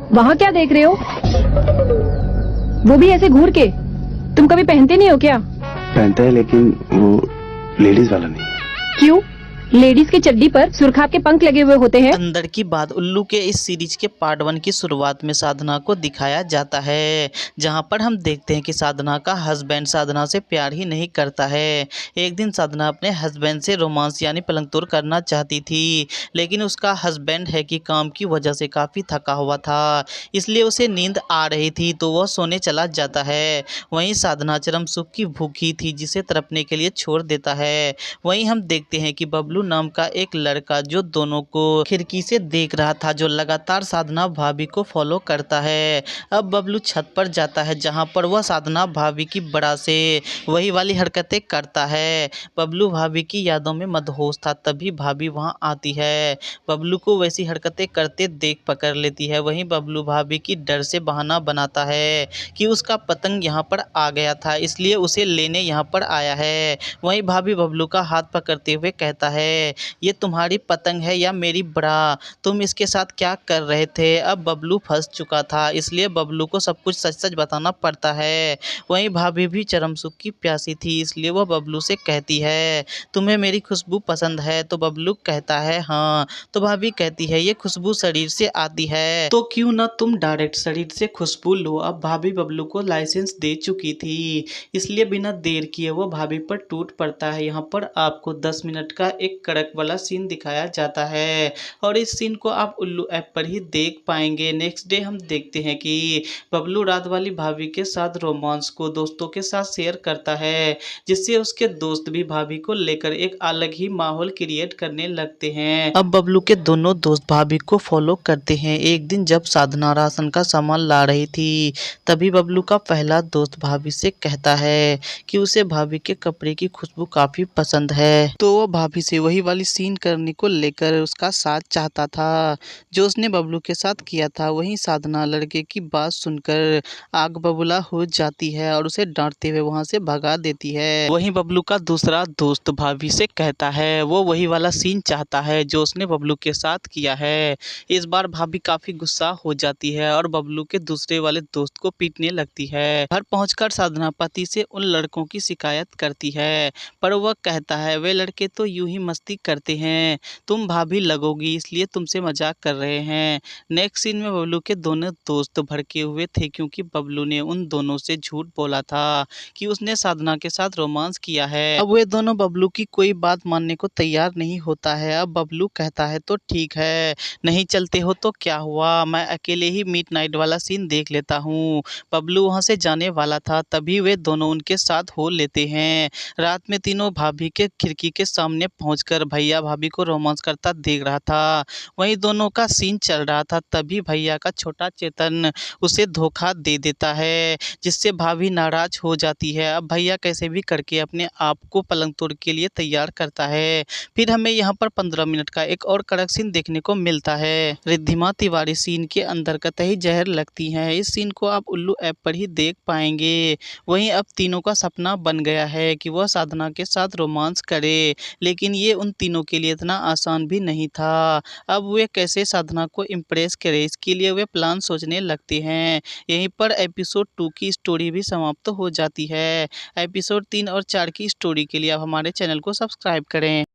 वहाँ क्या देख रहे हो? वो भी ऐसे घूर के? तुम कभी पहनते नहीं हो क्या? पहनता है लेकिन वो लेडीज वाला नहीं है। क्यों? लेडीज की चड्डी पर सुरखाब के पंख लगे हुए होते हैं। अंदर की बात उल्लू के इस सीरीज के पार्ट 1 की शुरुआत में साधना को दिखाया जाता है, जहां पर हम देखते हैं कि साधना का हस्बैंड साधना से प्यार ही नहीं करता है। एक दिन साधना अपने हस्बैंड से रोमांस यानी पलंग तोड़ करना चाहती थी, लेकिन उसका हस्बैंड है कि काम की वजह से काफ़ी थका हुआ था, इसलिए उसे नींद आ रही थी तो वह सोने चला जाता है। वहीं साधना चरम सुख की भूखी थी, जिसे तड़पने के लिए छोड़ देता है। वहीं हम देखते हैं कि बबलू नाम का एक लड़का जो दोनों को खिड़की से देख रहा था, जो लगातार साधना भाभी को फॉलो करता है। अब बबलू छत पर जाता है, जहां पर वह साधना भाभी की बड़ा से वही वाली हरकतें करता है। बबलू भाभी की यादों में मदहोश था, तभी भाभी वहां आती है। बबलू को वैसी हरकतें करते देख पकड़ लेती है। वहीं बबलू भाभी की डर से बहाना बनाता है कि उसका पतंग यहाँ पर आ गया था, इसलिए उसे लेने यहाँ पर आया है। वहीं भाभी बबलू का हाथ पकड़ते हुए कहता है, ये तुम्हारी पतंग है या मेरी बड़ा? तुम इसके साथ क्या कर रहे थे? अब बबलू फंस चुका था, इसलिए बबलू को सब कुछ सच सच बताना पड़ता है। वहीं भाभी भी चरम सुख की प्यासी थी, इसलिए वह बबलू से कहती है, तुम्हें मेरी खुशबू पसंद है? तो बबलू कहता है हाँ। तो भाभी कहती है, ये खुशबू शरीर से आती है, तो क्यों ना तुम डायरेक्ट शरीर से खुशबू लो। अब भाभी बबलू को लाइसेंस दे चुकी थी, इसलिए बिना देर किए वो भाभी पर टूट पड़ता है। यहाँ पर आपको 10 मिनट का एक कड़क वाला सीन दिखाया जाता है और इस सीन को आप उल्लू ऐप पर ही देख पाएंगे। नेक्स्ट डे हम देखते हैं कि बबलू रात वाली भाभी के साथ रोमांस को दोस्तों के साथ शेयर करता है, जिससे उसके दोस्त भी भाभी को लेकर एक अलग ही माहौल क्रिएट करने लगते हैं। अब बबलू के दोनों दोस्त भाभी को फॉलो करते हैं। एक दिन जब साधना राशन का सामान ला रही थी, तभी बबलू का पहला दोस्त भाभी से कहता है कि उसे भाभी के कपड़े की खुशबू काफी पसंद है, तो वो भाभी से वही वाली सीन करने को लेकर उसका साथ चाहता था, जो उसने बबलू के साथ किया था। वहीं साधना लड़के की बात सुनकर आग बबूला हो जाती है और उसे डांटते हुए वहां से भगा देती है। वहीं बबलू का दूसरा दोस्त भाभी से कहता है वो वही वाला सीन चाहता है जो उसने बबलू के साथ किया है। इस बार भाभी काफी गुस्सा हो जाती है और बबलू के दूसरे वाले दोस्त को पीटने लगती है। घर पहुंचकर साधना पति से उन लड़कों की शिकायत करती है, पर वह कहता है वे लड़के तो यूं ही मस्ती करते हैं, तुम भाभी लगोगी इसलिए तुमसे मजाक कर रहे हैं। नेक्स्ट सीन में बबलू के दोनों दोस्त भड़के हुए थे, क्योंकि बबलू ने उन दोनों से झूठ बोला था कि उसने साधना के साथ रोमांस किया है। अब वे दोनों बबलू की कोई बात मानने को तैयार नहीं होता है। अब बबलू कहता है तो ठीक है, नहीं चलते हो तो क्या हुआ, मैं अकेले ही मिडनाइट वाला सीन देख लेता हूँ। बबलू वहां से जाने वाला था, तभी वे दोनों उनके साथ हो लेते हैं। रात में तीनों भाभी के खिड़की के सामने पहुंचकर भैया भाभी को रोमांस करता देख रहा था। वहीं दोनों का सीन चल रहा था, तभी भैया का छोटा चेतन उसे धोखा दे देता है, जिससे भाभी नाराज हो जाती है। अब भैया कैसे भी करके अपने आप को पलंग तोड़ के लिए तैयार करता है। फिर हमें यहाँ पर 15 मिनट का एक और कड़क सीन देखने को मिलता है। रिद्धिमा तिवारी सीन के अंदर कतई जहर लगती हैं। इस सीन को आप उल्लू ऐप पर ही देख पाएंगे। वहीं अब तीनों का सपना बन गया है कि वह साधना के साथ रोमांस करे, लेकिन ये उन तीनों के लिए इतना आसान भी नहीं था। अब वे कैसे साधना को इम्प्रेस करें, इसके लिए वे प्लान सोचने लगते हैं। यहीं पर एपिसोड 2 की स्टोरी भी समाप्त हो जाती है। एपिसोड 3 और 4 की स्टोरी के लिए आप हमारे चैनल को सब्सक्राइब करें।